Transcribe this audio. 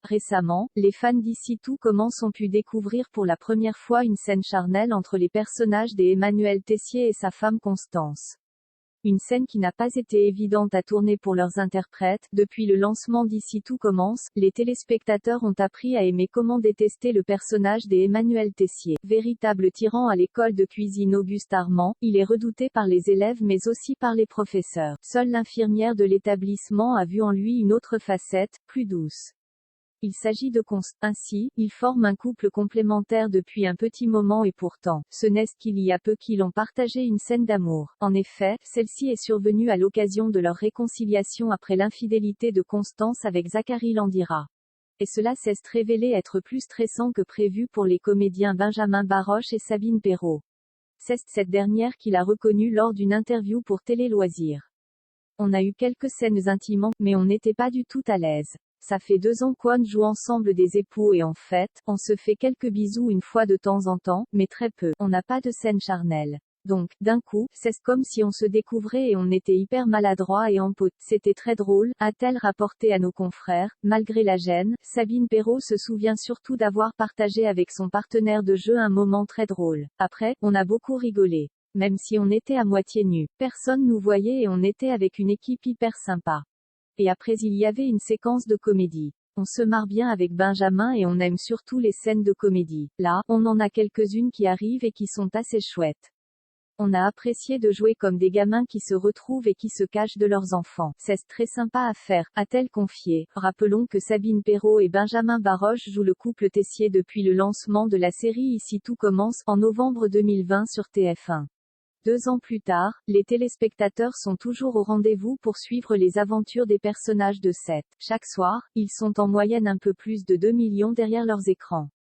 Récemment, les fans d'Ici Tout Commence ont pu découvrir pour la première fois une scène charnelle entre les personnages d'Emmanuel Tessier et sa femme Constance. Une scène qui n'a pas été évidente à tourner pour leurs interprètes. Depuis le lancement d'Ici Tout Commence, les téléspectateurs ont appris à aimer comment détester le personnage d'Emmanuel Tessier. Véritable tyran à l'école de cuisine Auguste Armand, il est redouté par les élèves mais aussi par les professeurs. Seule l'infirmière de l'établissement a vu en lui une autre facette, plus douce. Il s'agit de Constance. Ainsi, ils forment un couple complémentaire depuis un petit moment et pourtant, ce n'est qu'il y a peu qu'ils ont partagé une scène d'amour. En effet, celle-ci est survenue à l'occasion de leur réconciliation après l'infidélité de Constance avec Zachary Landira. Et cela s'est révélé être plus stressant que prévu pour les comédiens Benjamin Baroche et Sabine Perrault. C'est cette dernière qui l'a reconnu lors d'une interview pour Télé Loisirs. On a eu quelques scènes intimes, mais on n'était pas du tout à l'aise. Ça fait 2 ans qu'on joue ensemble des époux et en fait, on se fait quelques bisous une fois de temps en temps, mais très peu. On n'a pas de scène charnelle. Donc, d'un coup, c'est comme si on se découvrait et on était hyper maladroit et en pote. C'était très drôle, a-t-elle rapporté à nos confrères. Malgré la gêne, Sabine Perrault se souvient surtout d'avoir partagé avec son partenaire de jeu un moment très drôle. Après, on a beaucoup rigolé. Même si on était à moitié nus. Personne nous voyait et on était avec une équipe hyper sympa. Et après il y avait une séquence de comédie. On se marre bien avec Benjamin et on aime surtout les scènes de comédie. Là, on en a quelques-unes qui arrivent et qui sont assez chouettes. On a apprécié de jouer comme des gamins qui se retrouvent et qui se cachent de leurs enfants. C'est très sympa à faire, a-t-elle confié. Rappelons que Sabine Perrault et Benjamin Baroche jouent le couple Tessier depuis le lancement de la série Ici Tout Commence, en novembre 2020 sur TF1. 2 ans plus tard, les téléspectateurs sont toujours au rendez-vous pour suivre les aventures des personnages de 7. Chaque soir, ils sont en moyenne un peu plus de 2 millions derrière leurs écrans.